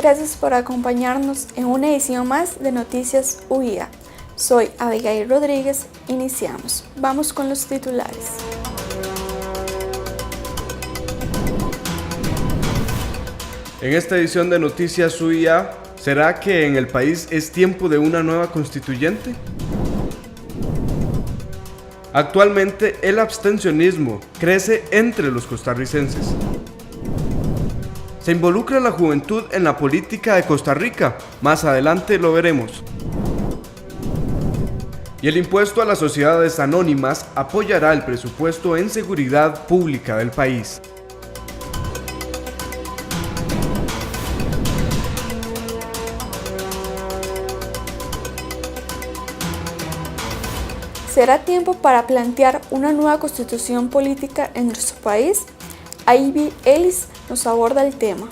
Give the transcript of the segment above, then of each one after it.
Gracias por acompañarnos en una edición más de Noticias UIA. Soy Abigail Rodríguez. Iniciamos. Vamos con los titulares. En esta edición de Noticias UIA, ¿será que en el país es tiempo de una nueva constituyente? Actualmente el abstencionismo crece entre los costarricenses. ¿Se involucra la juventud en la política de Costa Rica? Más adelante lo veremos. Y el impuesto a las sociedades anónimas apoyará el presupuesto en seguridad pública del país. ¿Será tiempo para plantear una nueva constitución política en nuestro país? Ivy Ellis nos aborda el tema.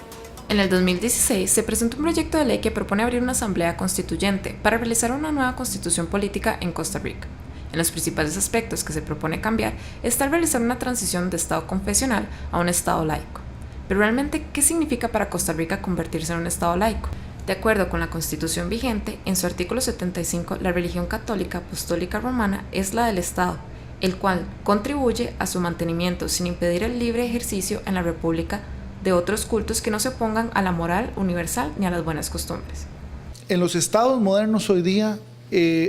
En el 2016 se presentó un proyecto de ley que propone abrir una asamblea constituyente para realizar una nueva constitución política en Costa Rica. En los principales aspectos que se propone cambiar está el realizar una transición de Estado confesional a un Estado laico. Pero realmente, ¿qué significa para Costa Rica convertirse en un Estado laico? De acuerdo con la Constitución vigente, en su artículo 75, la religión católica apostólica romana es la del Estado, el cual contribuye a su mantenimiento sin impedir el libre ejercicio en la República de otros cultos que no se opongan a la moral universal ni a las buenas costumbres. En los estados modernos hoy día,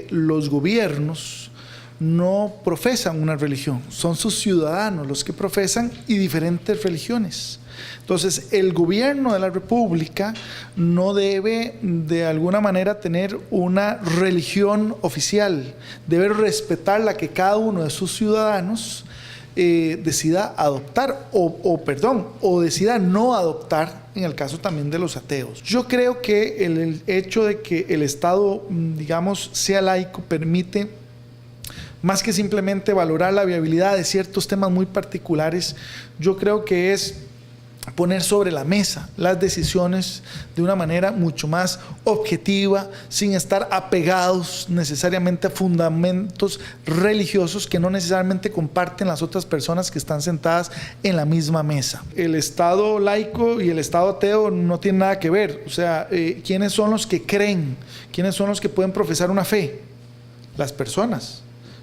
los gobiernos no profesan una religión, son sus ciudadanos los que profesan y diferentes religiones. Entonces, el gobierno de la República no debe de alguna manera tener una religión oficial, debe respetar la que cada uno de sus ciudadanos decida adoptar o decida no adoptar, en el caso también de los ateos. Yo creo que el hecho de que el Estado, digamos, sea laico permite, más que simplemente valorar la viabilidad de ciertos temas muy particulares, yo creo que es poner sobre la mesa las decisiones de una manera mucho más objetiva, sin estar apegados necesariamente a fundamentos religiosos que no necesariamente comparten las otras personas que están sentadas en la misma mesa. El Estado laico y el Estado ateo no tienen nada que ver. O sea, ¿quiénes son los que creen? ¿Quiénes son los que pueden profesar una fe? Las personas.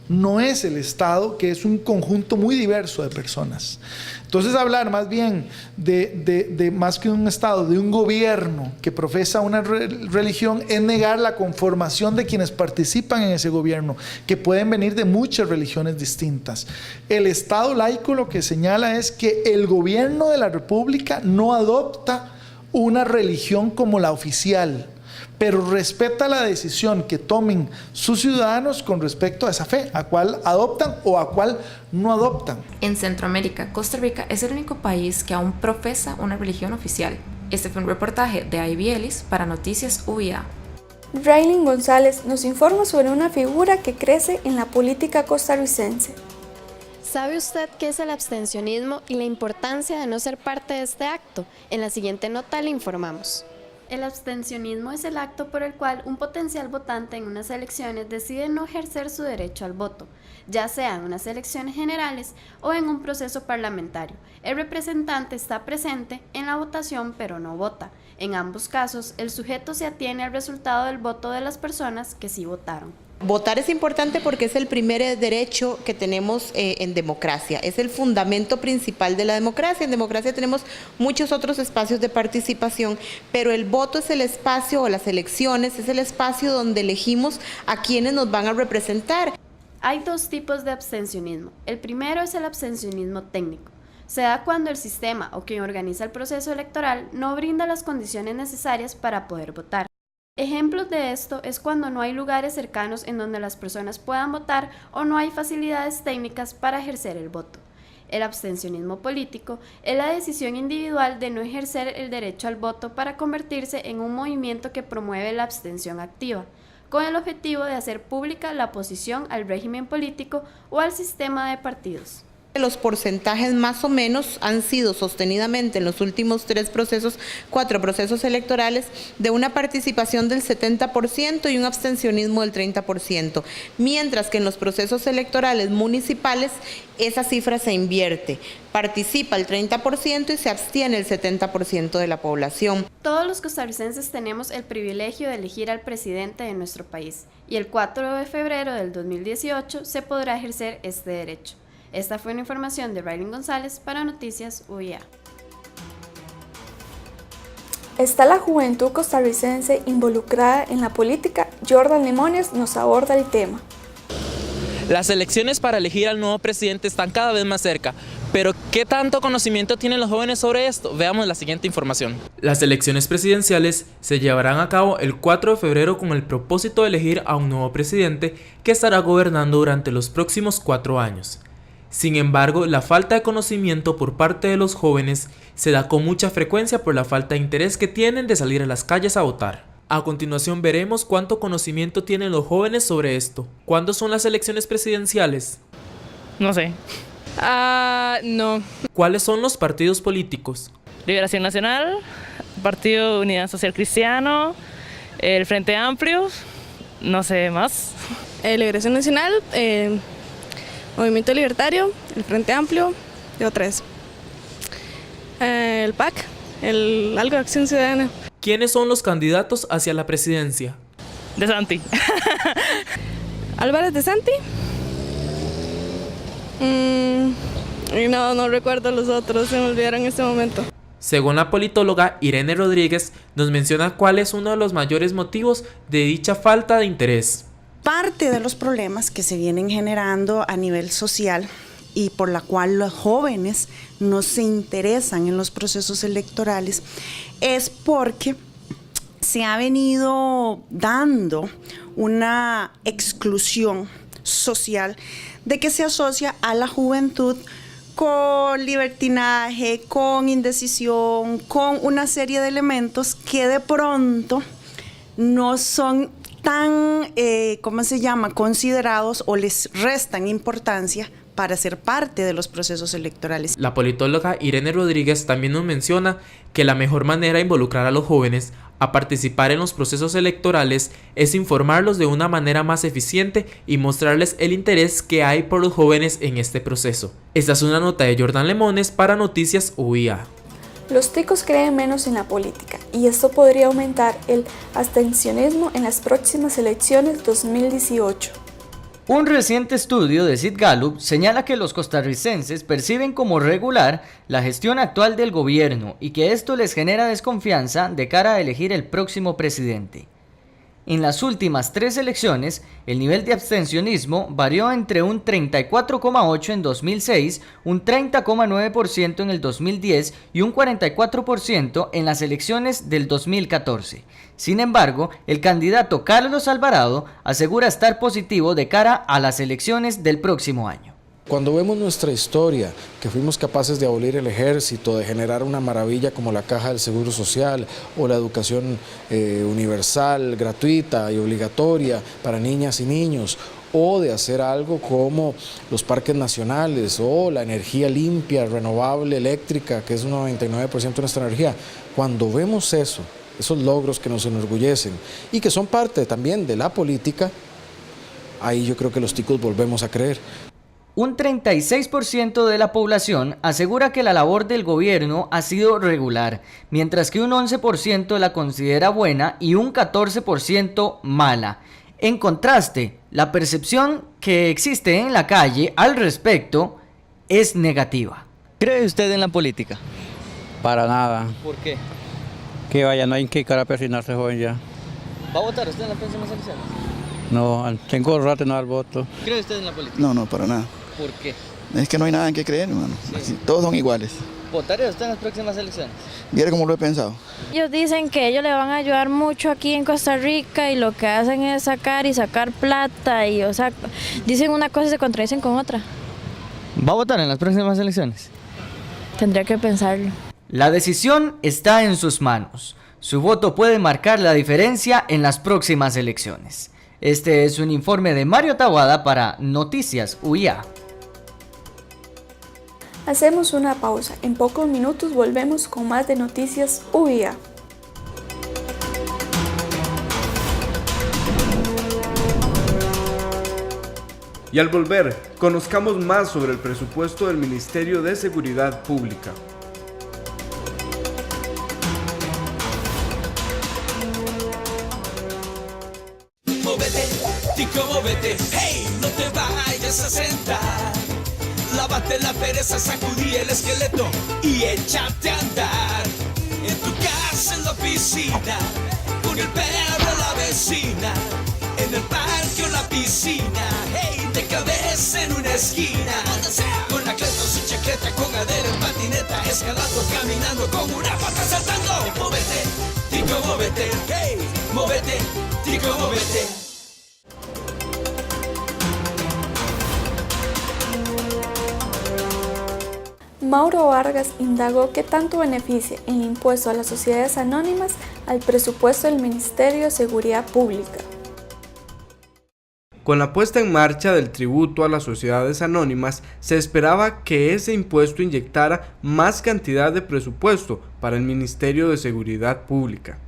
No es el Estado, que es un conjunto muy diverso de personas. Entonces, hablar más bien de más que un Estado, de un gobierno que profesa una religión, es negar la conformación de quienes participan en ese gobierno, que pueden venir de muchas religiones distintas. El Estado laico lo que señala es que el gobierno de la República no adopta una religión como la oficial, pero respeta la decisión que tomen sus ciudadanos con respecto a esa fe, a cuál adoptan o a cuál no adoptan. En Centroamérica, Costa Rica es el único país que aún profesa una religión oficial. Este fue un reportaje de Ivy Ellis para Noticias UIA. Raylin González nos informa sobre una figura que crece en la política costarricense. ¿Sabe usted qué es el abstencionismo y la importancia de no ser parte de este acto? En la siguiente nota le informamos. El abstencionismo es el acto por el cual un potencial votante en unas elecciones decide no ejercer su derecho al voto, ya sea en unas elecciones generales o en un proceso parlamentario. El representante está presente en la votación pero no vota. En ambos casos, el sujeto se atiene al resultado del voto de las personas que sí votaron. Votar es importante porque es el primer derecho que tenemos en democracia, es el fundamento principal de la democracia. En democracia tenemos muchos otros espacios de participación, pero el voto es el espacio, o las elecciones, es el espacio donde elegimos a quienes nos van a representar. Hay dos tipos de abstencionismo. El primero es el abstencionismo técnico. Se da cuando el sistema o quien organiza el proceso electoral no brinda las condiciones necesarias para poder votar. Ejemplos de esto es cuando no hay lugares cercanos en donde las personas puedan votar o no hay facilidades técnicas para ejercer el voto. El abstencionismo político es la decisión individual de no ejercer el derecho al voto para convertirse en un movimiento que promueve la abstención activa, con el objetivo de hacer pública la oposición al régimen político o al sistema de partidos. Los porcentajes más o menos han sido sostenidamente en los últimos 4 procesos electorales de una participación del 70% y un abstencionismo del 30%, mientras que en los procesos electorales municipales esa cifra se invierte. Participa el 30% y se abstiene el 70% de la población. Todos los costarricenses tenemos el privilegio de elegir al presidente de nuestro país y el 4 de febrero del 2018 se podrá ejercer este derecho. Esta fue una información de Raylin González para Noticias UIA. ¿Está la juventud costarricense involucrada en la política? Jordan Limones nos aborda el tema. Las elecciones para elegir al nuevo presidente están cada vez más cerca, pero ¿qué tanto conocimiento tienen los jóvenes sobre esto? Veamos la siguiente información. Las elecciones presidenciales se llevarán a cabo el 4 de febrero con el propósito de elegir a un nuevo presidente que estará gobernando durante los próximos 4 años. Sin embargo, la falta de conocimiento por parte de los jóvenes se da con mucha frecuencia por la falta de interés que tienen de salir a las calles a votar. A continuación veremos cuánto conocimiento tienen los jóvenes sobre esto. ¿Cuándo son las elecciones presidenciales? No sé. No. ¿Cuáles son los partidos políticos? Liberación Nacional, Partido Unidad Social Cristiano, el Frente Amplio, no sé más. Liberación Nacional, Movimiento Libertario, el Frente Amplio y otra vez. El PAC, el Algo de Acción Ciudadana. ¿Quiénes son los candidatos hacia la presidencia? De Santi. Álvarez de Santi. No recuerdo los otros, se me olvidaron en este momento. Según la politóloga Irene Rodríguez, nos menciona cuál es uno de los mayores motivos de dicha falta de interés. Parte de los problemas que se vienen generando a nivel social y por la cual los jóvenes no se interesan en los procesos electorales es porque se ha venido dando una exclusión social de que se asocia a la juventud con libertinaje, con indecisión, con una serie de elementos que de pronto no son tan, considerados o les restan importancia para ser parte de los procesos electorales. La politóloga Irene Rodríguez también nos menciona que la mejor manera de involucrar a los jóvenes a participar en los procesos electorales es informarlos de una manera más eficiente y mostrarles el interés que hay por los jóvenes en este proceso. Esta es una nota de Jordan Limones para Noticias UIA. Los ticos creen menos en la política y esto podría aumentar el abstencionismo en las próximas elecciones 2018. Un reciente estudio de Sid Gallup señala que los costarricenses perciben como regular la gestión actual del gobierno y que esto les genera desconfianza de cara a elegir el próximo presidente. En las últimas 3 elecciones, el nivel de abstencionismo varió entre un 34,8% en 2006, un 30,9% en el 2010 y un 44% en las elecciones del 2014. Sin embargo, el candidato Carlos Alvarado asegura estar positivo de cara a las elecciones del próximo año. Cuando vemos nuestra historia, que fuimos capaces de abolir el ejército, de generar una maravilla como la Caja del Seguro Social o la educación universal, gratuita y obligatoria para niñas y niños, o de hacer algo como los parques nacionales o la energía limpia, renovable, eléctrica, que es un 99% de nuestra energía, cuando vemos eso, esos logros que nos enorgullecen y que son parte también de la política, ahí yo creo que los ticos volvemos a creer. Un 36% de la población asegura que la labor del gobierno ha sido regular, mientras que un 11% la considera buena y un 14% mala. En contraste, la percepción que existe en la calle al respecto es negativa. ¿Cree usted en la política? Para nada. ¿Por qué? Que vaya, no hay que cara a persinarse, joven ya. ¿Va a votar usted en las próximas elecciones? No, tengo rato de no dar voto. ¿Cree usted en la política? No, para nada. ¿Por qué? Es que no hay nada en que creer, hermano. Sí. Todos son iguales. ¿Votaría usted en las próximas elecciones? Mire cómo lo he pensado. Ellos dicen que ellos le van a ayudar mucho aquí en Costa Rica y lo que hacen es sacar plata y, dicen una cosa y se contradicen con otra. ¿Va a votar en las próximas elecciones? Tendría que pensarlo. La decisión está en sus manos. Su voto puede marcar la diferencia en las próximas elecciones. Este es un informe de Mario Tawada para Noticias UIA. Hacemos una pausa. En pocos minutos volvemos con más de Noticias UIA. Y al volver, conozcamos más sobre el presupuesto del Ministerio de Seguridad Pública. Móvete, tico, móvete, hey, no te vayas a sentar. Lávate la pereza, sacudí el esqueleto y échate a andar. En tu casa, en la oficina, con el perro, la vecina, en el parque o la piscina, hey, de cabeza en una esquina, con la cleta o sin chaqueta, con cadera en patineta, escalando, caminando, con una pata saltando. Móvete, tico, móvete, hey, móvete, tico, móvete. Mauro Vargas indagó qué tanto beneficia el impuesto a las sociedades anónimas al presupuesto del Ministerio de Seguridad Pública. Con la puesta en marcha del tributo a las sociedades anónimas, se esperaba que ese impuesto inyectara más cantidad de presupuesto para el Ministerio de Seguridad Pública.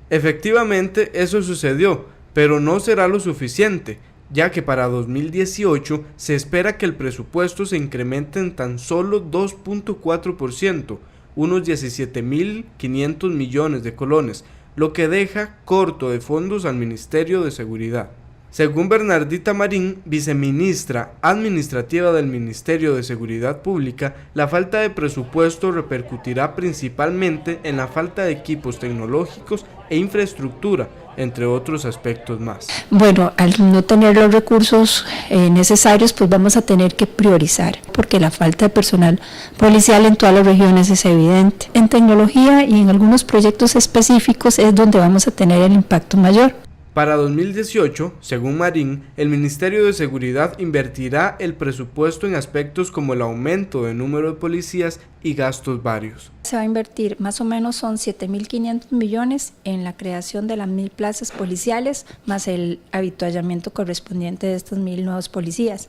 Efectivamente, eso sucedió, pero no será lo suficiente, ya que para 2018 se espera que el presupuesto se incremente en tan solo 2.4%, unos 17.500 millones de colones, lo que deja corto de fondos al Ministerio de Seguridad. Según Bernardita Marín, viceministra administrativa del Ministerio de Seguridad Pública, la falta de presupuesto repercutirá principalmente en la falta de equipos tecnológicos e infraestructura, entre otros aspectos más. Bueno, al no tener los recursos necesarios, pues vamos a tener que priorizar, porque la falta de personal policial en todas las regiones es evidente. En tecnología y en algunos proyectos específicos es donde vamos a tener el impacto mayor. Para 2018, según Marín, el Ministerio de Seguridad invertirá el presupuesto en aspectos como el aumento del número de policías y gastos varios. Se va a invertir más o menos son 7.500 millones en la creación de las 1.000 plazas policiales, más el habituallamiento correspondiente de estos 1.000 nuevos policías.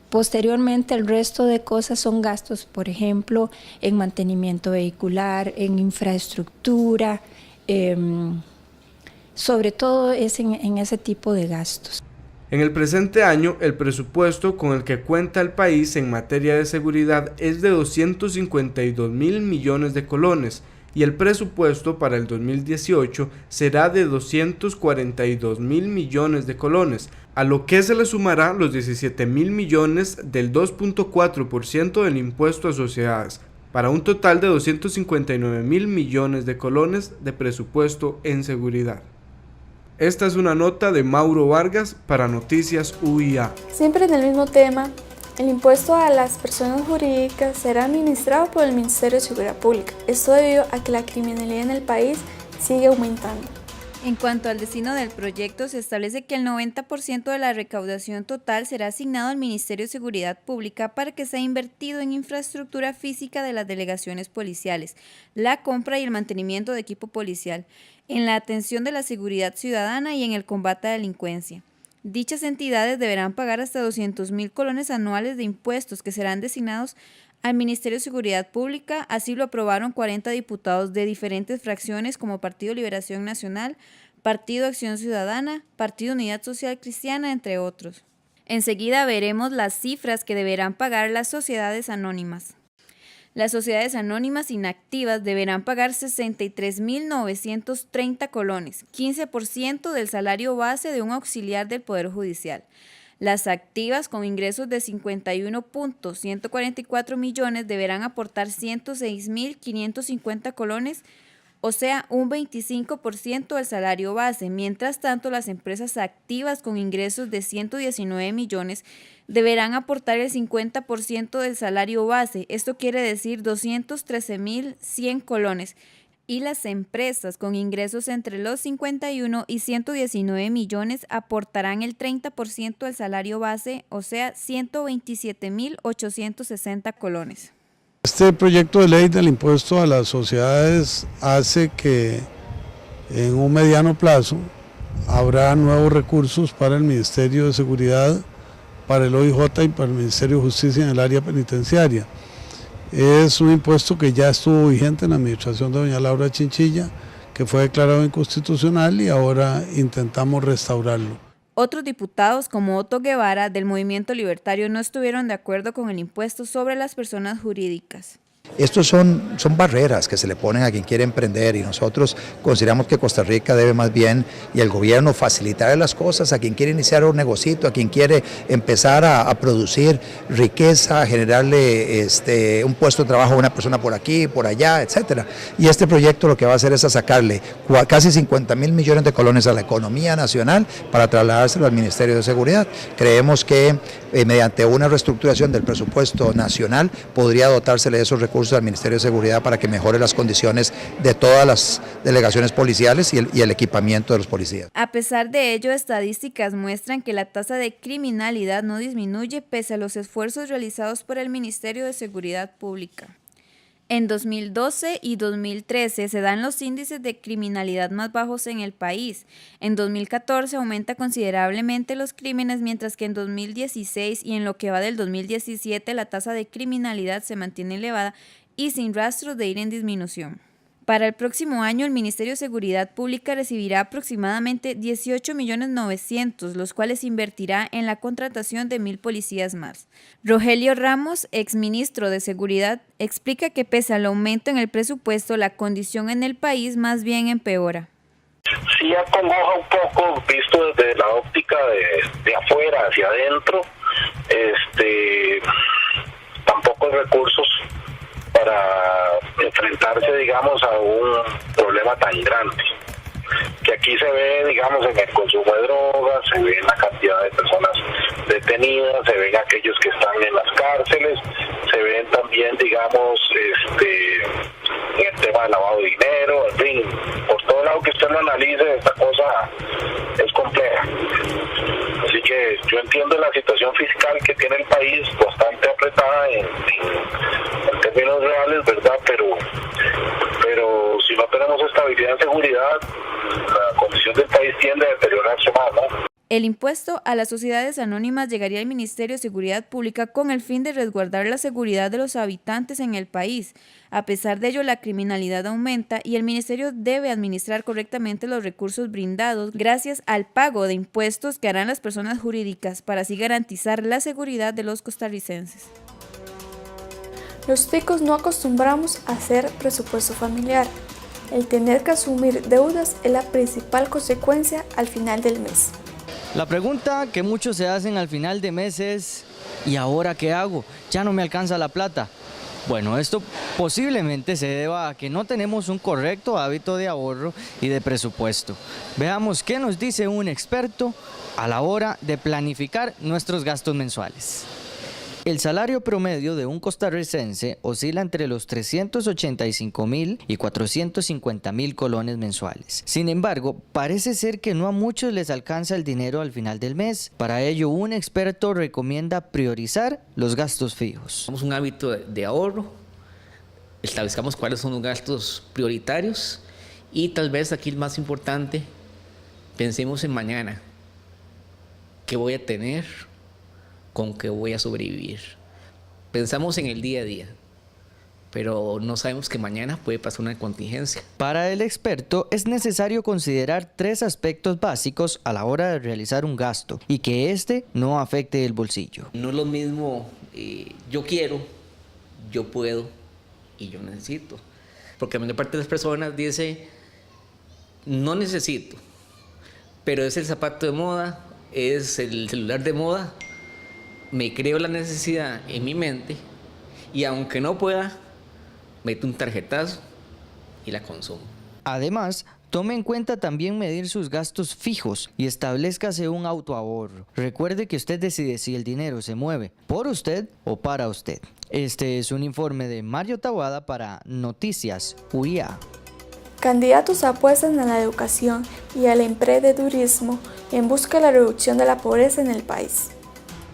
Posteriormente, el resto de cosas son gastos, por ejemplo, en mantenimiento vehicular, en infraestructura, sobre todo es en ese tipo de gastos. En el presente año, el presupuesto con el que cuenta el país en materia de seguridad es de 252.000 millones de colones y el presupuesto para el 2018 será de 242.000 millones de colones, a lo que se le sumará los 17.000 millones del 2.4% del impuesto a sociedades, para un total de 259.000 millones de colones de presupuesto en seguridad. Esta es una nota de Mauro Vargas para Noticias UIA. Siempre en el mismo tema, el impuesto a las personas jurídicas será administrado por el Ministerio de Seguridad Pública. Esto debido a que la criminalidad en el país sigue aumentando. En cuanto al destino del proyecto, se establece que el 90% de la recaudación total será asignado al Ministerio de Seguridad Pública para que sea invertido en infraestructura física de las delegaciones policiales, la compra y el mantenimiento de equipo policial, en la atención de la seguridad ciudadana y en el combate a la delincuencia. Dichas entidades deberán pagar hasta 200.000 colones anuales de impuestos que serán designados al Ministerio de Seguridad Pública. Así lo aprobaron 40 diputados de diferentes fracciones como Partido Liberación Nacional, Partido Acción Ciudadana, Partido Unidad Social Cristiana, entre otros. Enseguida veremos las cifras que deberán pagar las sociedades anónimas. Las sociedades anónimas inactivas deberán pagar 63.930 colones, 15% del salario base de un auxiliar del Poder Judicial. Las activas con ingresos de 51.144 millones deberán aportar 106.550 colones, o sea, un 25% del salario base. Mientras tanto, las empresas activas con ingresos de 119 millones deberán aportar el 50% del salario base. Esto quiere decir 213.100 colones. Y las empresas con ingresos entre los 51 y 119 millones aportarán el 30% del salario base, o sea, 127.860 colones. Este proyecto de ley del impuesto a las sociedades hace que en un mediano plazo habrá nuevos recursos para el Ministerio de Seguridad para el OIJ y para el Ministerio de Justicia en el área penitenciaria. Es un impuesto que ya estuvo vigente en la administración de doña Laura Chinchilla, que fue declarado inconstitucional y ahora intentamos restaurarlo. Otros diputados, como Otto Guevara, del Movimiento Libertario, no estuvieron de acuerdo con el impuesto sobre las personas jurídicas. Estos son barreras que se le ponen a quien quiere emprender y nosotros consideramos que Costa Rica debe más bien, y el gobierno, facilitar las cosas a quien quiere iniciar un negocito, a quien quiere empezar a producir riqueza, generarle un puesto de trabajo a una persona por aquí, por allá, etcétera. Y este proyecto lo que va a hacer es a sacarle casi 50.000 millones de colones a la economía nacional para trasladárselo al Ministerio de Seguridad. Creemos que mediante una reestructuración del presupuesto nacional podría dotársele de esos recursos al Ministerio de Seguridad para que mejore las condiciones de todas las delegaciones policiales y el equipamiento de los policías. A pesar de ello, estadísticas muestran que la tasa de criminalidad no disminuye pese a los esfuerzos realizados por el Ministerio de Seguridad Pública. En 2012 y 2013 se dan los índices de criminalidad más bajos en el país. En 2014 aumenta considerablemente los crímenes, mientras que en 2016 y en lo que va del 2017 la tasa de criminalidad se mantiene elevada y sin rastro de ir en disminución. Para el próximo año, el Ministerio de Seguridad Pública recibirá aproximadamente 18.900.000, los cuales invertirá en la contratación de 1.000 policías más. Rogelio Ramos, exministro de Seguridad, explica que pese al aumento en el presupuesto, la condición en el país más bien empeora. Sí acongoja un poco, visto desde la óptica de afuera hacia adentro, tan pocos recursos para enfrentarse, digamos, a un problema tan grande, que aquí se ve, digamos, en el consumo de drogas, se ve en la cantidad de personas detenidas, se ven aquellos que están en las cárceles, se ven también, digamos, en el tema del lavado de dinero, en fin, por todo lado que usted lo analice, esta cosa es compleja. Así que yo entiendo la situación fiscal que tiene el país, bastante apretada en términos reales, ¿verdad? Pero si no tenemos estabilidad en seguridad, la condición del país tiende a deteriorarse más, ¿no? El impuesto a las sociedades anónimas llegaría al Ministerio de Seguridad Pública con el fin de resguardar la seguridad de los habitantes en el país. A pesar de ello, la criminalidad aumenta y el Ministerio debe administrar correctamente los recursos brindados gracias al pago de impuestos que harán las personas jurídicas para así garantizar la seguridad de los costarricenses. Los ticos no acostumbramos a hacer presupuesto familiar. El tener que asumir deudas es la principal consecuencia al final del mes. La pregunta que muchos se hacen al final de mes es, ¿y ahora qué hago? Ya no me alcanza la plata. Bueno, esto posiblemente se deba a que no tenemos un correcto hábito de ahorro y de presupuesto. Veamos qué nos dice un experto a la hora de planificar nuestros gastos mensuales. El salario promedio de un costarricense oscila entre los 385.000 y 450.000 colones mensuales. Sin embargo, parece ser que no a muchos les alcanza el dinero al final del mes. Para ello, un experto recomienda priorizar los gastos fijos. Tenemos un hábito de ahorro, establezcamos cuáles son los gastos prioritarios y tal vez aquí el más importante, pensemos en mañana. ¿Qué voy a tener? ¿Con qué voy a sobrevivir? Pensamos en el día a día, pero no sabemos que mañana puede pasar una contingencia. Para el experto es necesario considerar 3 aspectos básicos a la hora de realizar un gasto y que este no afecte el bolsillo. No es lo mismo yo quiero, yo puedo y yo necesito. Porque la mayor parte de las personas dice no necesito, pero es el zapato de moda, es el celular de moda. Me creo la necesidad en mi mente y aunque no pueda, meto un tarjetazo y la consumo. Además, tome en cuenta también medir sus gastos fijos y establezcase un autoahorro. Recuerde que usted decide si el dinero se mueve por usted o para usted. Este es un informe de Mario Tawada para Noticias UIA. Candidatos apuestan a la educación y al emprendedurismo en busca de la reducción de la pobreza en el país.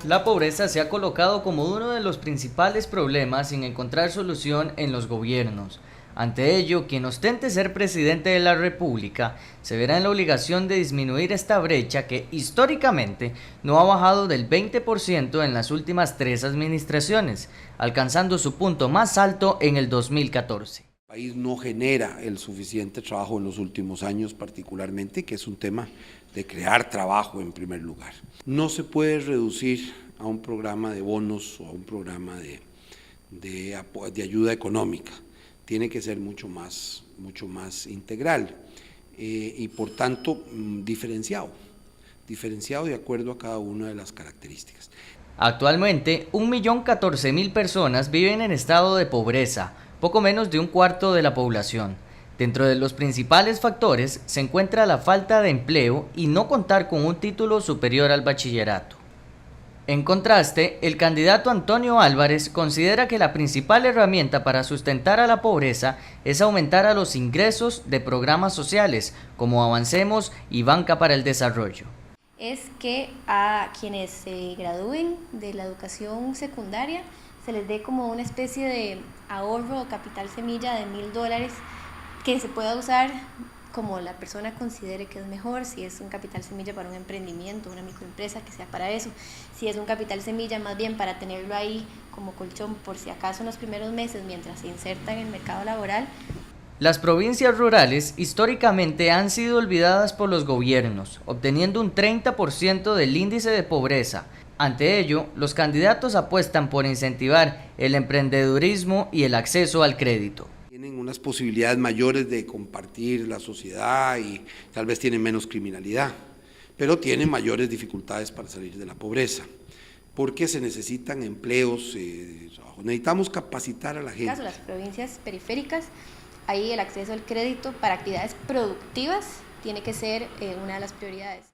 La pobreza se ha colocado como uno de los principales problemas sin encontrar solución en los gobiernos. Ante ello, quien ostente ser presidente de la República se verá en la obligación de disminuir esta brecha que históricamente no ha bajado del 20% en las últimas 3 administraciones, alcanzando su punto más alto en el 2014. El país no genera el suficiente trabajo en los últimos años particularmente, que es un tema de crear trabajo en primer lugar. No se puede reducir a un programa de bonos o a un programa de ayuda económica. Tiene que ser mucho más integral y por tanto diferenciado de acuerdo a cada una de las características. Actualmente, 1.014.000 personas viven en estado de pobreza, poco menos de un cuarto de la población. Dentro de los principales factores se encuentra la falta de empleo y no contar con un título superior al bachillerato. En contraste, el candidato Antonio Álvarez considera que la principal herramienta para sustentar a la pobreza es aumentar a los ingresos de programas sociales como Avancemos y Banca para el Desarrollo. Es que a quienes se gradúen de la educación secundaria se les dé como una especie de ahorro o capital semilla de $1,000 que se pueda usar como la persona considere que es mejor, si es un capital semilla para un emprendimiento, una microempresa, que sea para eso, si es un capital semilla más bien para tenerlo ahí como colchón por si acaso en los primeros meses mientras se inserta en el mercado laboral. Las provincias rurales históricamente han sido olvidadas por los gobiernos, obteniendo un 30% del índice de pobreza. Ante ello, los candidatos apuestan por incentivar el emprendedurismo y el acceso al crédito. Tienen unas posibilidades mayores de compartir la sociedad y tal vez tienen menos criminalidad, pero tienen mayores dificultades para salir de la pobreza, porque se necesitan empleos, trabajo. Necesitamos capacitar a la gente. En el caso de las provincias periféricas, ahí el acceso al crédito para actividades productivas tiene que ser una de las prioridades.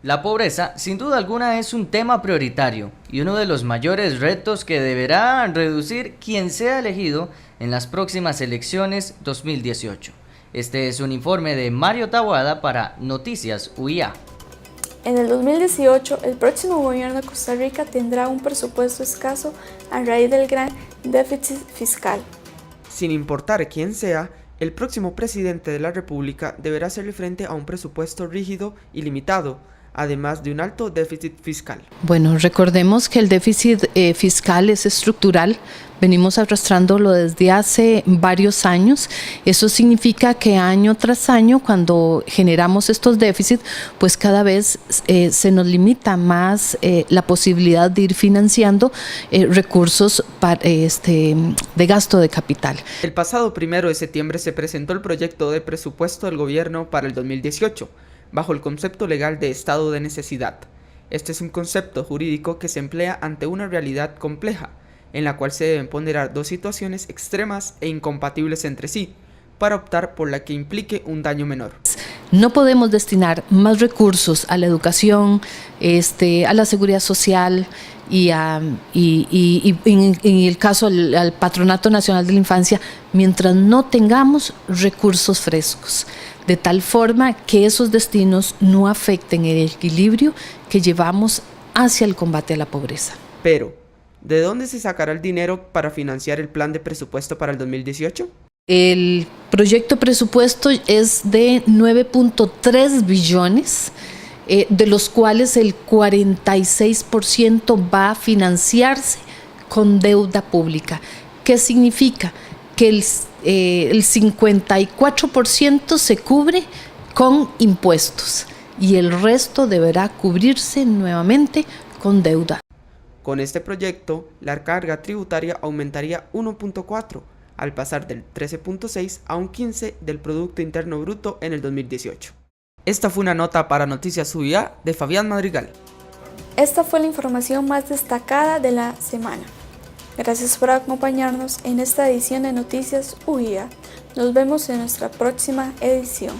La pobreza, sin duda alguna, es un tema prioritario y uno de los mayores retos que deberá reducir quien sea elegido en las próximas elecciones 2018. Este es un informe de Mario Taboada para Noticias UIA. En el 2018, el próximo gobierno de Costa Rica tendrá un presupuesto escaso a raíz del gran déficit fiscal. Sin importar quién sea, el próximo presidente de la República deberá hacerle frente a un presupuesto rígido y limitado, además de un alto déficit fiscal. Bueno, recordemos que el déficit fiscal es estructural, venimos arrastrándolo desde hace varios años. Eso significa que año tras año, cuando generamos estos déficits, pues cada vez se nos limita más la posibilidad de ir financiando recursos de gasto de capital. El pasado 1 de septiembre se presentó el proyecto de presupuesto del gobierno para el 2018, bajo el concepto legal de estado de necesidad. Este es un concepto jurídico que se emplea ante una realidad compleja, en la cual se deben ponderar dos situaciones extremas e incompatibles entre sí, para optar por la que implique un daño menor. No podemos destinar más recursos a la educación, a la seguridad social y en el caso al Patronato Nacional de la Infancia, mientras no tengamos recursos frescos, de tal forma que esos destinos no afecten el equilibrio que llevamos hacia el combate a la pobreza. Pero, ¿de dónde se sacará el dinero para financiar el plan de presupuesto para el 2018? El proyecto presupuesto es de 9.3 billones, de los cuales el 46% va a financiarse con deuda pública. ¿Qué significa? Que el 54% se cubre con impuestos y el resto deberá cubrirse nuevamente con deuda. Con este proyecto, la carga tributaria aumentaría 1.4, al pasar del 13.6 a un 15 del Producto Interno Bruto en el 2018. Esta fue una nota para Noticias UIA de Fabián Madrigal. Esta fue la información más destacada de la semana. Gracias por acompañarnos en esta edición de Noticias UIA. Nos vemos en nuestra próxima edición.